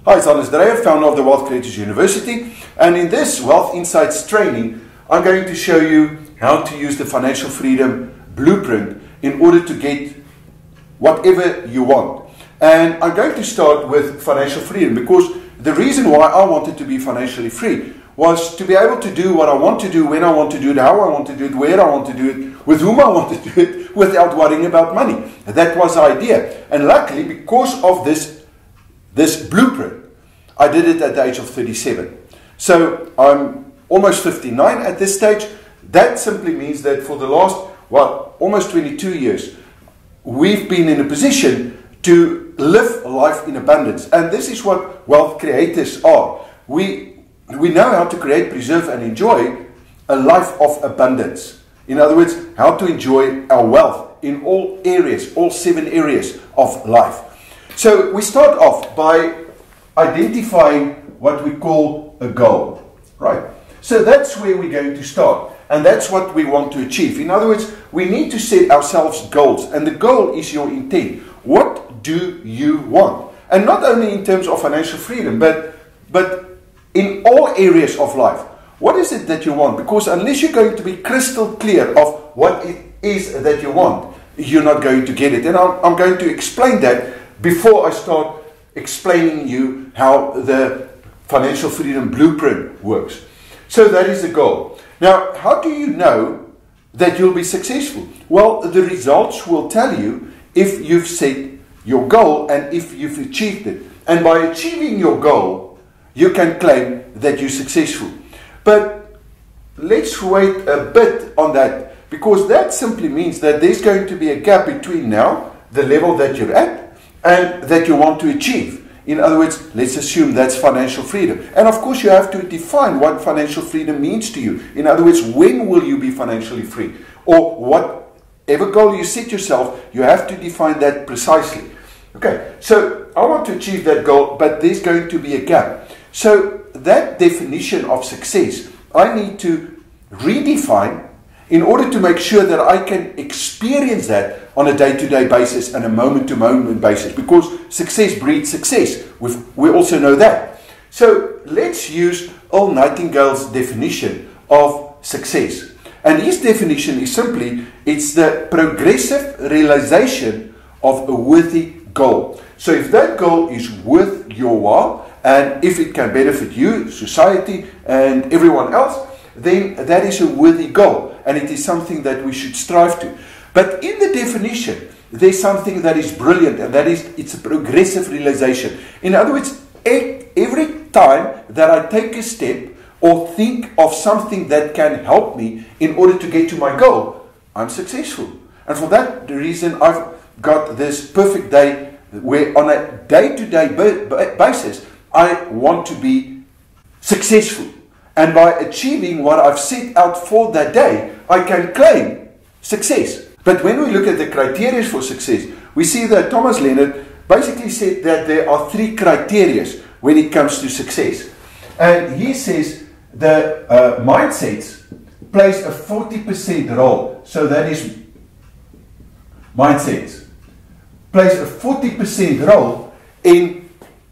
Hi, it's Dreyer, founder of the Wealth Creators University, and in this Wealth Insights training, I'm going to show you how to use the financial freedom blueprint in order to get whatever you want. And I'm going to start with financial freedom because the reason why I wanted to be financially free was to be able to do what I want to do, when I want to do it, how I want to do it, where I want to do it, with whom I want to do it, without worrying about money. That was the idea. And luckily, because of this blueprint, I did it at the age of 37. So I'm almost 59 at this stage. That simply means that for the last, almost 22 years, we've been in a position to live life in abundance. And this is what wealth creators are. We know how to create, preserve, and enjoy a life of abundance. In other words, how to enjoy our wealth in all areas, all 7 areas of life. So we start off by identifying what we call a goal, right? So that's where we're going to start, and that's what we want to achieve. In other words, we need to set ourselves goals, and the goal is your intent. What do you want? And not only in terms of financial freedom, but in all areas of life. What is it that you want? Because unless you're going to be crystal clear of what it is that you want, you're not going to get it. And I'm going to explain that before I start explaining you how the financial freedom blueprint works. So that is the goal. Now, how do you know that you'll be successful? Well, the results will tell you if you've set your goal and if you've achieved it. And by achieving your goal, you can claim that you're successful. But let's wait a bit on that, because that simply means that there's going to be a gap between now, the level that you're at, and that you want to achieve. In other words, let's assume that's financial freedom. And of course, you have to define what financial freedom means to you. In other words, when will you be financially free? Or whatever goal you set yourself, you have to define that precisely. Okay, so I want to achieve that goal, but there's going to be a gap. So that definition of success, I need to redefine in order to make sure that I can experience that on a day-to-day basis and a moment-to-moment basis, because success breeds success. We also know that. So let's use Earl Nightingale's definition of success. And his definition is simply, it's the progressive realization of a worthy goal. So if that goal is worth your while, and if it can benefit you, society, and everyone else, then that is a worthy goal, and it is something that we should strive to. But in the definition, there's something that is brilliant, and that is, it's a progressive realization. In other words, every time that I take a step or think of something that can help me in order to get to my goal, I'm successful. And for that reason, I've got this perfect day where on a day-to-day basis, I want to be successful. And by achieving what I've set out for that day, I can claim success. But when we look at the criteria for success, we see that Thomas Leonard basically said that there are 3 criteria when it comes to success. And he says the mindsets plays a 40% role. So that is mindsets plays a 40% role in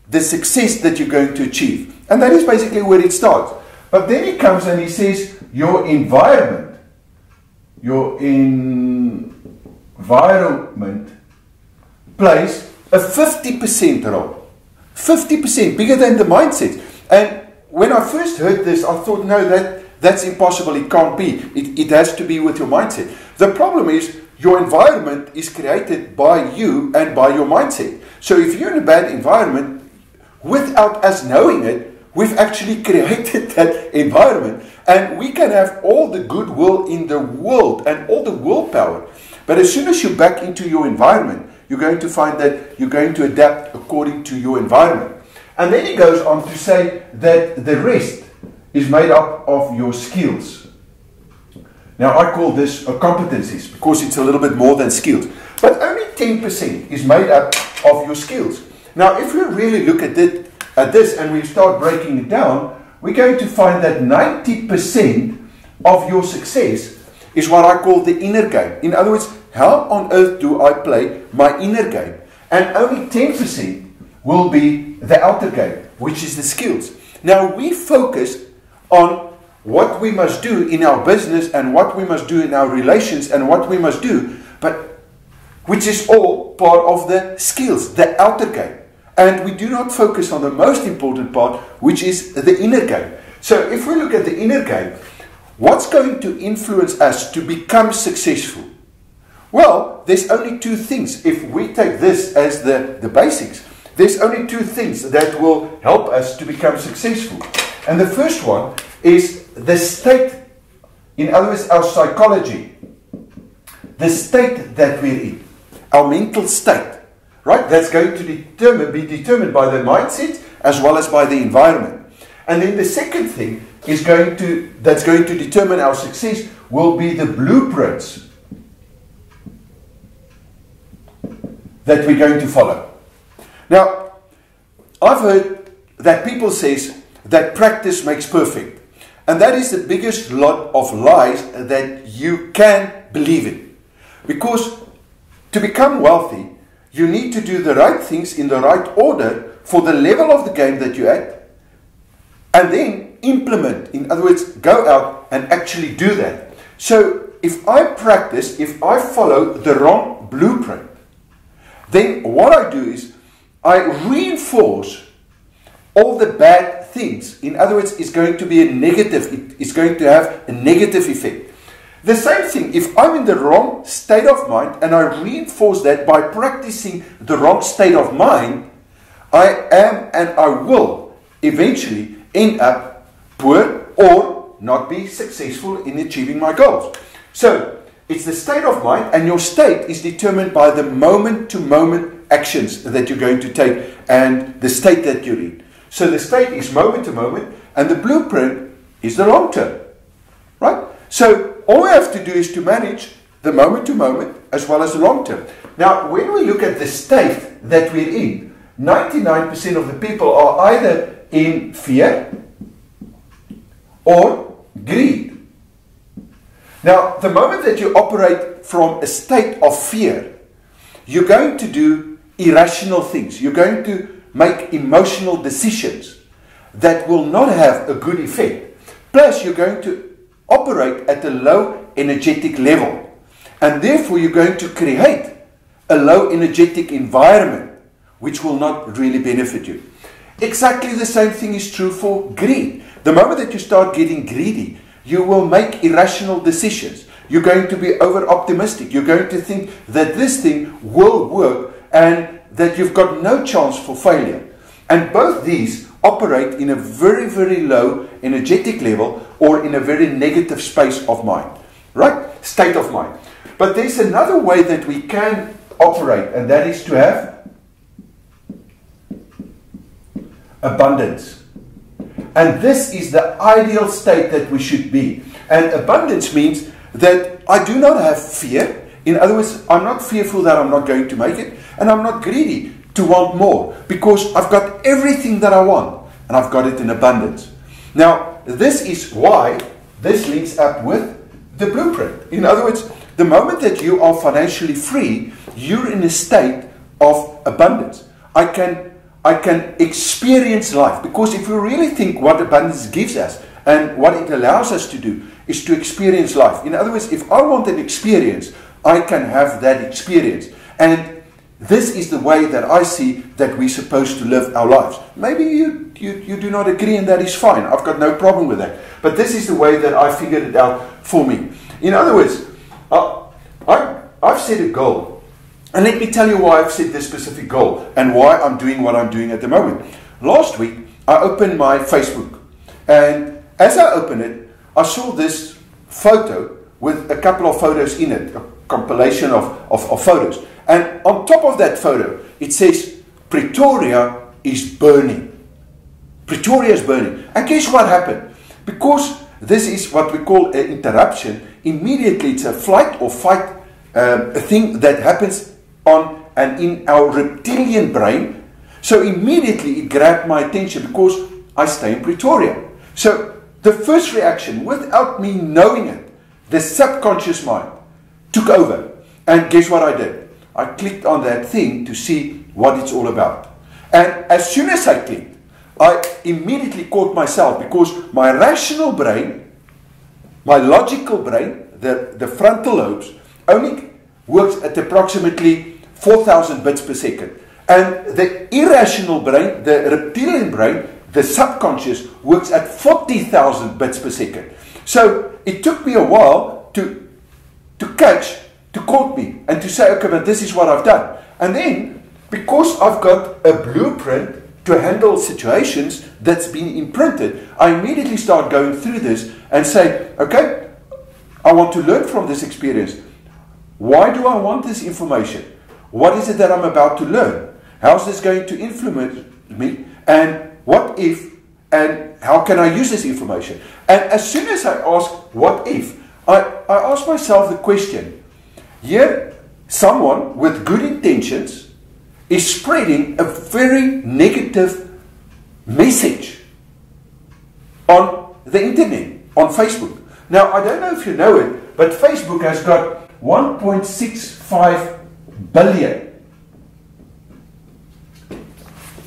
the success that you're going to achieve. And that is basically where it starts. But then he comes and he says your environment plays a 50% role. 50%, bigger than the mindset. And when I first heard this, I thought, no, that's impossible. It can't be. It has to be with your mindset. The problem is your environment is created by you and by your mindset. So if you're in a bad environment, without us knowing it, we've actually created that environment, and we can have all the goodwill in the world and all the willpower. But as soon as you're back into your environment, you're going to find that you're going to adapt according to your environment. And then he goes on to say that the rest is made up of your skills. Now I call this competencies because it's a little bit more than skills. But only 10% is made up of your skills. Now if we really look at this and we start breaking it down, we're going to find that 90% of your success is what I call the inner game. In other words, how on earth do I play my inner game? And only 10% will be the outer game, which is the skills. Now, we focus on what we must do in our business and what we must do in our relations and what we must do, but which is all part of the skills, the outer game. And we do not focus on the most important part, which is the inner game. So if we look at the inner game, what's going to influence us to become successful? Well, there's only two things. If we take this as the basics, there's only two things that will help us to become successful. And the first one is the state, in other words, our psychology, the state that we're in, our mental state, right? That's going to be determined by the mindset as well as by the environment. And then the second thing is that's going to determine our success will be the blueprints that we're going to follow. Now, I've heard that people says that practice makes perfect. And that is the biggest lot of lies that you can believe in. Because to become wealthy, you need to do the right things in the right order for the level of the game that you're at, and then implement. In other words, go out and actually do that. So if I practice, if I follow the wrong blueprint, then what I do is I reinforce all the bad things. In other words, it's going to be a negative. It's going to have a negative effect. The same thing, if I'm in the wrong state of mind and I reinforce that by practicing the wrong state of mind, I am and I will eventually end up poor or not be successful in achieving my goals. So, it's the state of mind, and your state is determined by the moment-to-moment actions that you're going to take and the state that you're in. So the state is moment-to-moment, and the blueprint is the long-term. Right? So all we have to do is to manage the moment-to-moment as well as the long-term. Now, when we look at the state that we're in, 99% of the people are either in fear or greed. Now, the moment that you operate from a state of fear, you're going to do irrational things. You're going to make emotional decisions that will not have a good effect. Plus, you're going to operate at a low energetic level. And therefore, you're going to create a low energetic environment which will not really benefit you. Exactly the same thing is true for greed. The moment that you start getting greedy, you will make irrational decisions. You're going to be over-optimistic. You're going to think that this thing will work and that you've got no chance for failure. And both these operate in a very, very low energetic level or in a very negative space of mind. Right? State of mind. But there's another way that we can operate, and that is to have abundance. And this is the ideal state that we should be. And abundance means that I do not have fear. In other words, I'm not fearful that I'm not going to make it. And I'm not greedy to want more. Because I've got everything that I want. And I've got it in abundance. Now, this is why this links up with the blueprint. In other words, the moment that you are financially free, you're in a state of abundance. I can experience life, because if we really think what abundance gives us and what it allows us to do is to experience life. In other words, if I want an experience, I can have that experience. And this is the way that I see that we're supposed to live our lives. Maybe you do not agree, and that is fine. I've got no problem with that. But this is the way that I figured it out for me. In other words, I've set a goal. And let me tell you why I've set this specific goal and why I'm doing what I'm doing at the moment. Last week, I opened my Facebook. And as I opened it, I saw this photo with a couple of photos in it, a compilation of photos. And on top of that photo, it says, Pretoria is burning. Pretoria is burning. And guess what happened? Because this is what we call an interruption, immediately it's a flight or fight a thing that happens on and in our reptilian brain. So immediately it grabbed my attention because I stay in Pretoria. So the first reaction, without me knowing it, the subconscious mind took over. And guess what I did? I clicked on that thing to see what it's all about. And as soon as I clicked, I immediately caught myself, because my rational brain, my logical brain, the frontal lobes, only works at approximately 4,000 bits per second. And the irrational brain, the reptilian brain, the subconscious, works at 40,000 bits per second. So it took me a while to caught me and to say, okay, but this is what I've done. And then, because I've got a blueprint to handle situations that's been imprinted, I immediately start going through this and say, okay, I want to learn from this experience. Why do I want this information? What is it that I'm about to learn? How's this going to influence me? And what if, and how can I use this information? And as soon as I ask what if, I ask myself the question, here someone with good intentions is spreading a very negative message on the internet, on Facebook. Now, I don't know if you know it, but Facebook has got 1.65 billion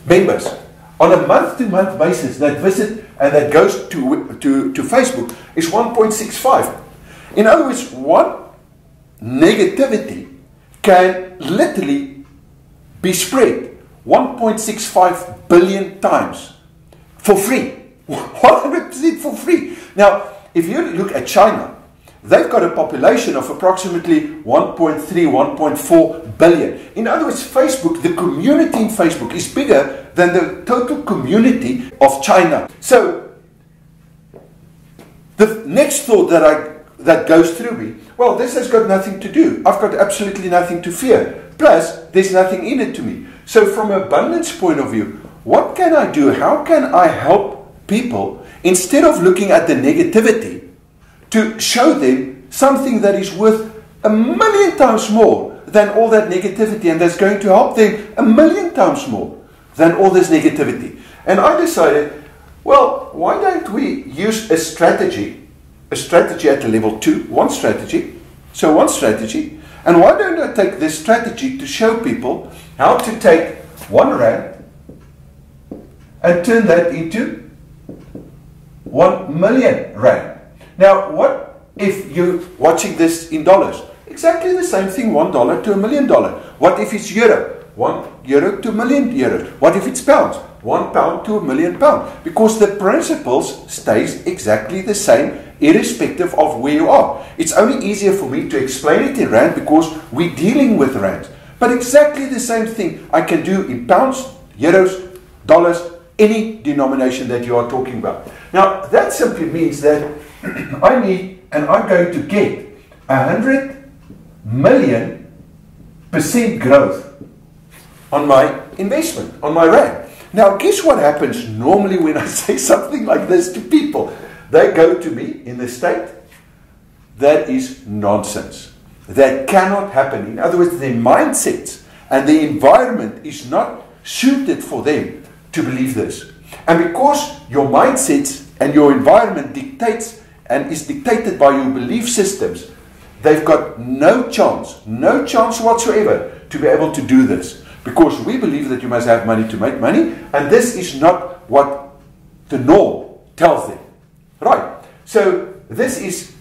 members on a month-to-month basis that visit and that goes to Facebook is 1.65. In other words, one negativity can literally be spread 1.65 billion times for free. 100% for free. Now, if you look at China, they've got a population of approximately 1.3, 1.4 billion. In other words, Facebook, the community in Facebook is bigger than the total community of China. So, the next thought that goes through me, well, this has got nothing to do. I've got absolutely nothing to fear. Plus, there's nothing in it to me. So from an abundance point of view, what can I do? How can I help people, instead of looking at the negativity, to show them something that is worth 1,000,000 times more than all that negativity, and that's going to help them 1,000,000 times more than all this negativity. And I decided, well, why don't we use a strategy at a level 2, one strategy. So one strategy. And why don't I take this strategy to show people how to take 1 rand and turn that into 1,000,000 rand. Now, what if you're watching this in dollars? Exactly the same thing, $1 to $1,000,000. What if it's euro? 1 euro to $1,000,000 euros. What if it's pounds? 1 pound to £1,000,000 pound. Because the principles stays exactly the same, irrespective of where you are. It's only easier for me to explain it in rand because we're dealing with rand. But exactly the same thing I can do in pounds, euros, dollars, any denomination that you are talking about. Now, that simply means that I need, and I'm going to get 100,000,000% growth on my investment, on my rand. Now, guess what happens normally when I say something like this to people? They go to me in the state, that is nonsense. That cannot happen. In other words, their mindsets and the environment is not suited for them to believe this. And because your mindsets and your environment dictates and is dictated by your belief systems, they've got no chance whatsoever to be able to do this. Because we believe that you must have money to make money, and this is not what the norm tells them. Right. So this is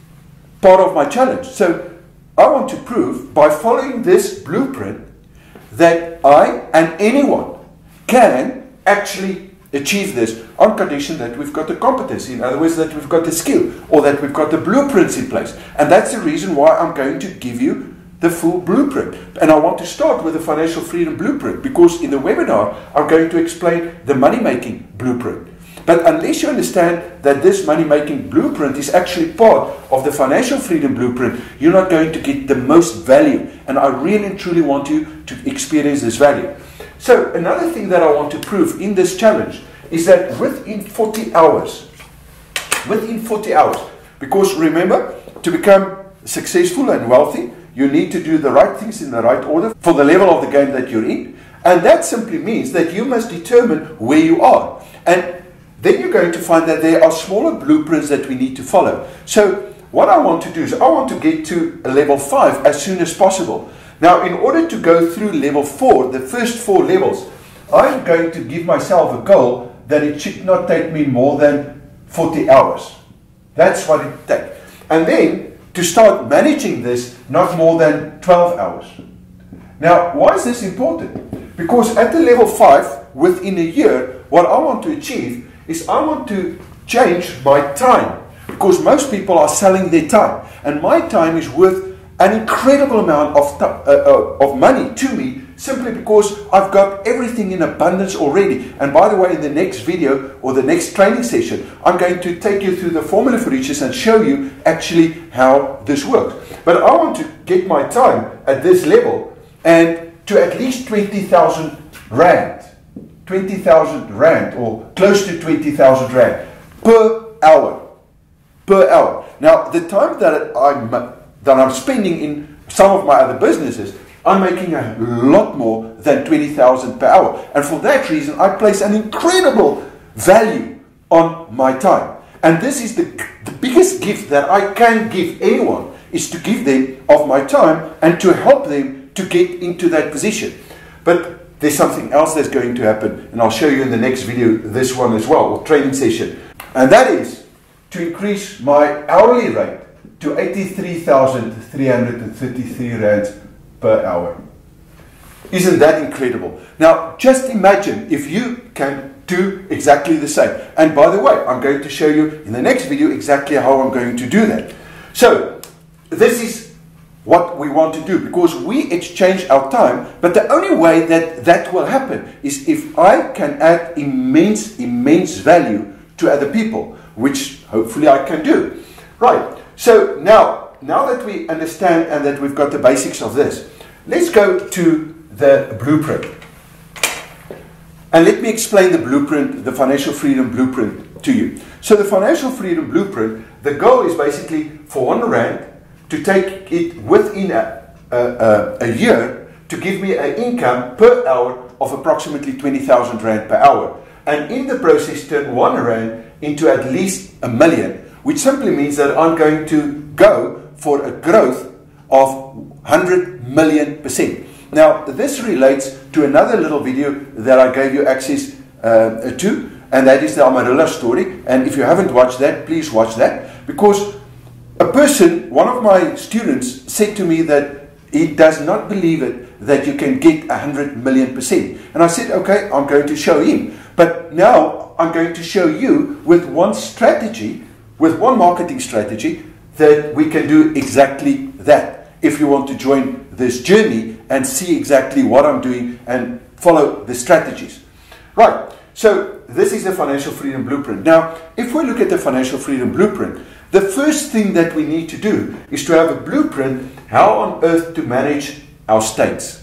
part of my challenge. So I want to prove by following this blueprint that I and anyone can actually achieve this on condition that we've got the competency. In other words, that we've got the skill or that we've got the blueprints in place. And that's the reason why I'm going to give you the full blueprint. And I want to start with the Financial Freedom Blueprint because in the webinar I'm going to explain the money-making blueprint. But unless you understand that this money-making blueprint is actually part of the Financial Freedom Blueprint, you're not going to get the most value. And I really and truly want you to experience this value. So another thing that I want to prove in this challenge is that within 40 hours, because remember, to become successful and wealthy, you need to do the right things in the right order for the level of the game that you're in. And that simply means that you must determine where you are. And then you're going to find that there are smaller blueprints that we need to follow. So what I want to do is I want to get to a level 5 as soon as possible. Now, in order to go through level 4, the first 4 levels, I'm going to give myself a goal that it should not take me more than 40 hours. That's what it takes. And then to start managing this, not more than 12 hours. Now, why is this important? Because at the level 5, within a year, what I want to achieve is I want to change my time. Because most people are selling their time. And my time is worth an incredible amount of money to me, simply because I've got everything in abundance already. And by the way, in the next video or the next training session, I'm going to take you through the formula for riches and show you actually how this works. But I want to get my time at this level and to at least 20,000 Rand. 20,000 Rand, or close to 20,000 Rand per hour. Per hour. Now, the time that I'm spending in some of my other businesses, I'm making a lot more than 20,000 per hour. And for that reason, I place an incredible value on my time. And this is the biggest gift that I can give anyone, is to give them of my time and to help them to get into that position. But there's something else that's going to happen, and I'll show you in the next video, this one as well, or training session. And that is to increase my hourly rate to 83,333 Rands per hour. Isn't that incredible? Now, just imagine if you can do exactly the same. And by the way, I'm going to show you in the next video exactly how I'm going to do that. So, this is what we want to do, because we exchange our time, but the only way that that will happen is if I can add immense value to other people, which hopefully I can do. Right, so now that we understand and that we've got the basics of this, let's go to the blueprint. And let me explain the blueprint, the financial freedom blueprint to you. So the financial freedom blueprint, the goal is basically for 1 Rand to take it within a year to give me an income per hour of approximately 20,000 Rand per hour. And in the process turn 1 Rand into at least 1 million, which simply means that I'm going to go for a growth of 100 million%. Now, this relates to another little video that I gave you access to, and that is the Amarilla story. And if you haven't watched that, please watch that, because a person, one of my students, said to me that he does not believe it that you can get 100 million%. And I said, okay, I'm going to show him. But now I'm going to show you with one strategy, with one marketing strategy, that we can do exactly that. If you want to join this journey and see exactly what I'm doing and follow the strategies. Right, so this is the financial freedom blueprint. Now, if we look at the financial freedom blueprint, the first thing that we need to do is to have a blueprint how on earth to manage our states.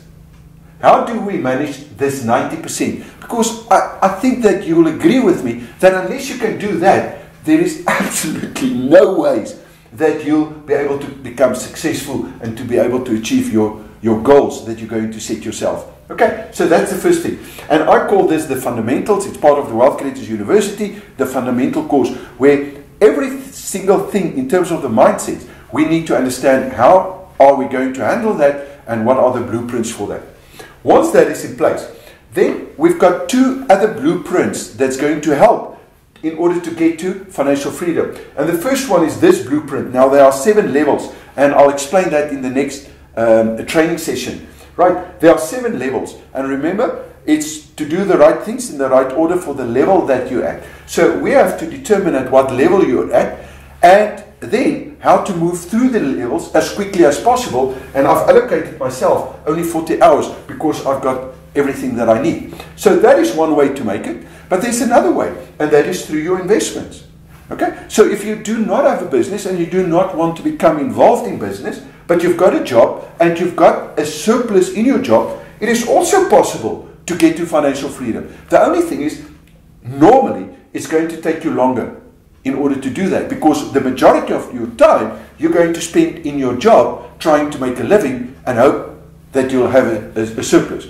How do we manage this 90%? Because I think that you will agree with me that unless you can do that, there is absolutely no ways that you'll be able to become successful and to be able to achieve your goals that you're going to set yourself. Okay, so that's the first thing. And I call this the fundamentals. It's part of the Wealth Creators University, the fundamental course, where every single thing in terms of the mindset, we need to understand how are we going to handle that and what are the blueprints for that. Once that is in place, then we've got 2 other blueprints that's going to help in order to get to financial freedom. And the first one is this blueprint. Now, there are 7 levels, and I'll explain that in the next training session. Right, there are 7 levels, and remember, it's to do the right things in the right order for the level that you're at. So we have to determine at what level you're at, and then how to move through the levels as quickly as possible. And I've allocated myself only 40 hours because I've got everything that I need. So that is one way to make it. But there's another way, and that is through your investments. Okay? So if you do not have a business and you do not want to become involved in business, but you've got a job and you've got a surplus in your job, it is also possible to get to financial freedom. The only thing is, normally, it's going to take you longer in order to do that, because the majority of your time you're going to spend in your job trying to make a living and hope that you'll have a surplus.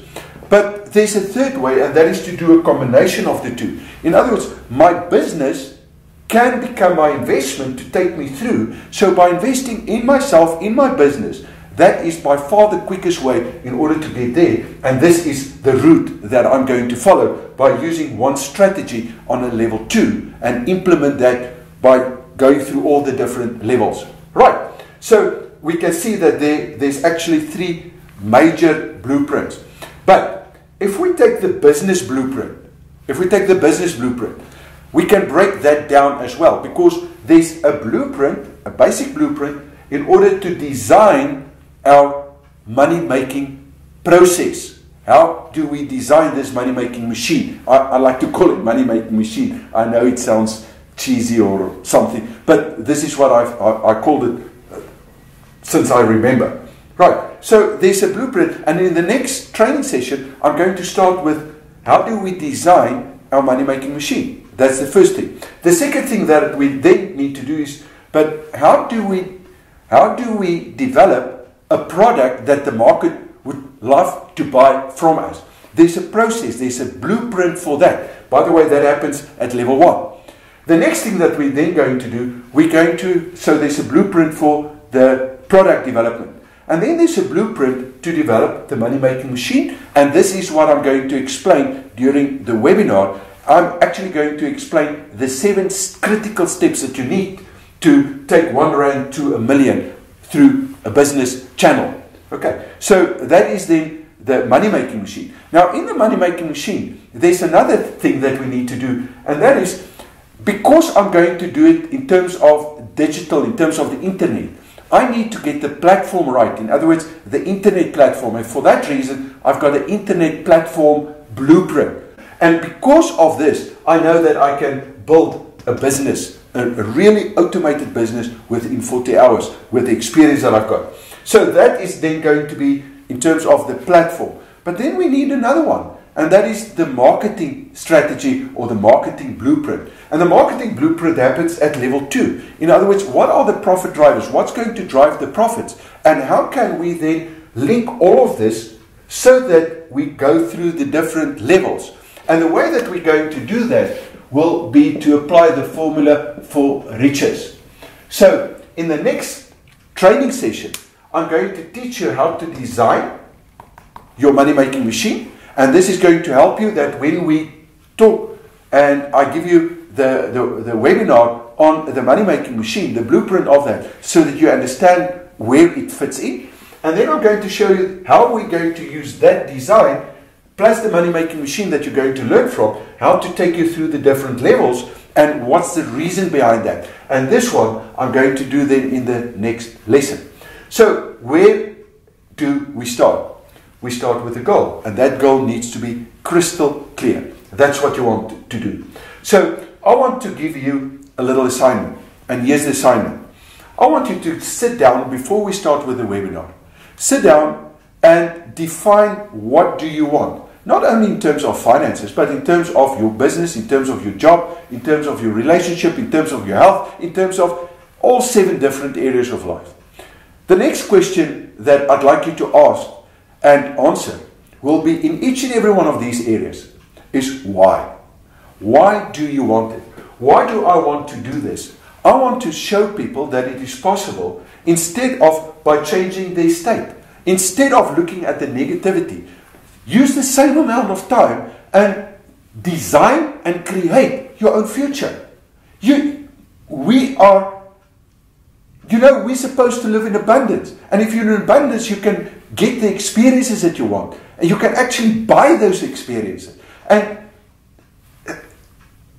But there's a third way, and that is to do a combination of the two. In other words, my business can become my investment to take me through. So by investing in myself, in my business, That is by far the quickest way in order to get there. And this is the route that I'm going to follow by using one strategy on a level 2 and implement that by going through all the different levels. Right. So we can see that there's actually 3 major blueprints. But if we take the business blueprint, we can break that down as well, because there's a blueprint, a basic blueprint, in order to design our money-making process. How do we design this money-making machine? I like to call it money-making machine. I know it sounds cheesy or something, but this is what I called it since I remember. Right, so there's a blueprint, and in the next training session, I'm going to start with how do we design our money-making machine. That's the first thing. The second thing that we then need to do is, but how do we develop a product that the market would love to buy from us? There's a process, there's a blueprint for that. By the way, that happens at level 1. The next thing that we're then going to do, so there's a blueprint for the product development. And then there's a blueprint to develop the money-making machine. And this is what I'm going to explain during the webinar. I'm actually going to explain the 7 critical steps that you need to take 1 rand to $1 million through a business channel. Okay, so that is then the money-making machine. Now, in the money-making machine, there's another thing that we need to do, and that is, because I'm going to do it in terms of digital, in terms of the internet, I need to get the platform right. In other words, the internet platform. And for that reason, I've got an internet platform blueprint. And because of this, I know that I can build a business, a really automated business within 40 hours with the experience that I've got. So that is then going to be in terms of the platform. But then we need another one, and that is the marketing strategy or the marketing blueprint. And the marketing blueprint happens at level 2. In other words, what are the profit drivers? What's going to drive the profits? And how can we then link all of this so that we go through the different levels? And the way that we're going to do that will be to apply the formula for riches. So in the next training session, I'm going to teach you how to design your money-making machine. And this is going to help you that when we talk and I give you the webinar on the money-making machine, the blueprint of that, so that you understand where it fits in. And then I'm going to show you how we're going to use that design plus the money-making machine that you're going to learn from, how to take you through the different levels and what's the reason behind that. And this one I'm going to do then in the next lesson. So where do we start? We start with a goal, and that goal needs to be crystal clear. That's what you want to do. So I want to give you a little assignment, and here's the assignment. I want you to sit down before we start with the webinar. Sit down and define what do you want. Not only in terms of finances, but in terms of your business, in terms of your job, in terms of your relationship, in terms of your health, in terms of all 7 different areas of life. The next question that I'd like you to ask and answer will be in each and every one of these areas is why. Why do you want it? Why do I want to do this? I want to show people that it is possible instead of by changing their state. Instead of looking at the negativity, use the same amount of time and design and create your own future. We're supposed to live in abundance. And if you're in abundance, you can get the experiences that you want. And you can actually buy those experiences. And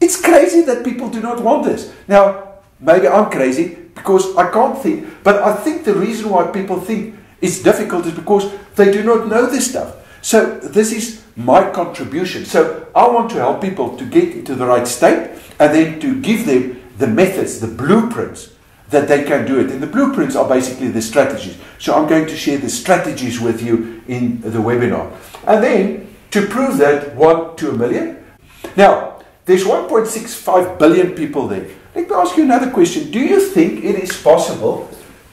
it's crazy that people do not want this. Now, maybe I'm crazy because I can't think. But I think the reason why people think it's difficult is because they do not know this stuff. So this is my contribution. So I want to help people to get into the right state and then to give them the methods, the blueprints that they can do it. And the blueprints are basically the strategies. So I'm going to share the strategies with you in the webinar. And then to prove that 1 to $1 million. Now, there's 1.65 billion people there. Let me ask you another question. Do you think it is possible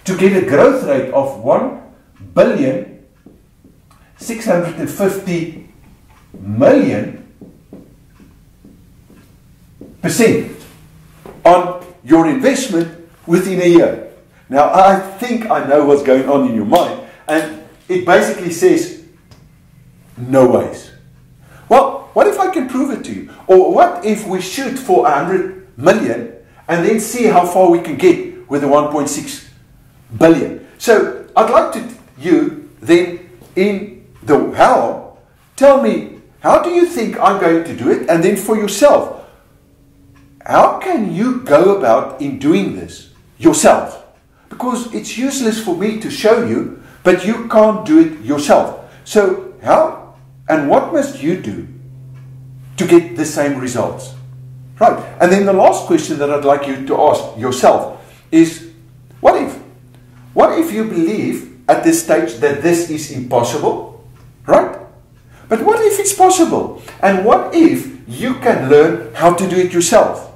to get a growth rate of 1,650,000,000% on your investment within a year? Now, I think I know what's going on in your mind, And it basically says, no ways. Well, what if I can prove it to you? Or what if we shoot for 100 million and then see how far we can get with the 1.6 billion? So I'd like you then in the how, tell me, how do you think I'm going to do it? And then for yourself, how can you go about in doing this yourself? Because it's useless for me to show you, but you can't do it yourself. So how and what must you do to get the same results? Right. And then the last question that I'd like you to ask yourself is, what if? What if you believe at this stage that this is impossible? Right? But what if it's possible? And what if you can learn how to do it yourself?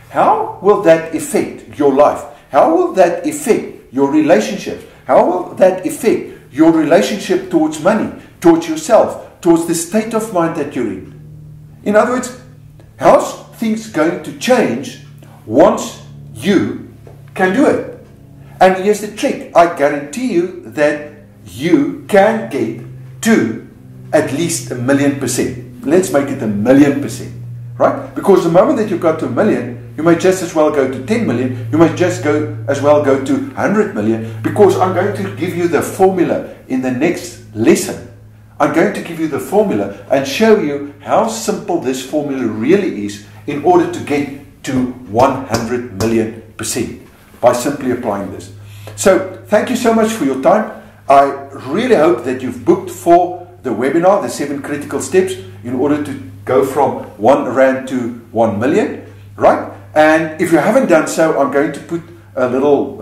How will that affect your life? How will that affect your relationships? How will that affect your relationship towards money, towards yourself, towards the state of mind that you're in? In other words, how's things going to change once you can do it? And here's the trick. I guarantee you that you can get to at least 1,000,000%. Let's make it 1,000,000%. Right? Because the moment that you got to 1 million, you may just as well go to 10 million. You may just as well go to 100 million. Because I'm going to give you the formula in the next lesson. I'm going to give you the formula and show you how simple this formula really is in order to get to 100,000,000% by simply applying this. So thank you so much for your time. I really hope that you've booked for the webinar, the 7 critical steps in order to go from 1 Rand to 1 million, right? And if you haven't done so, I'm going to put a little,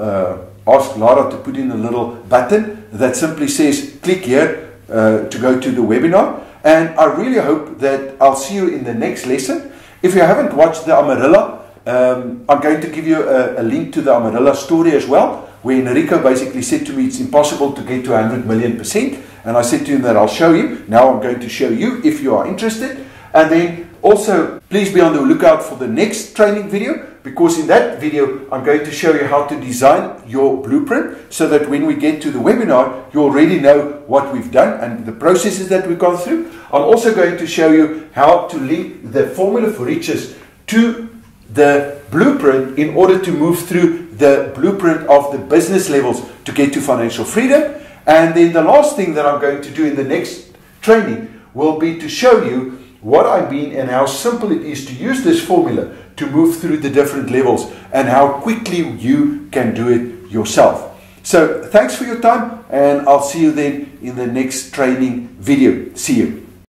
ask Lara to put in a little button that simply says, click here to go to the webinar. And I really hope that I'll see you in the next lesson. If you haven't watched the Amarilla, I'm going to give you a link to the Amarilla story as well, where Enrico basically said to me it's impossible to get to 100,000,000%. And I said to him that I'll show you. Now I'm going to show you if you are interested. And then also, please be on the lookout for the next training video, because in that video, I'm going to show you how to design your blueprint so that when we get to the webinar, you already know what we've done and the processes that we've gone through. I'm also going to show you how to link the formula for riches to the blueprint in order to move through the blueprint of the business levels to get to financial freedom. And then the last thing that I'm going to do in the next training will be to show you what I mean and how simple it is to use this formula to move through the different levels and how quickly you can do it yourself. So thanks for your time, and I'll see you then in the next training video. See you.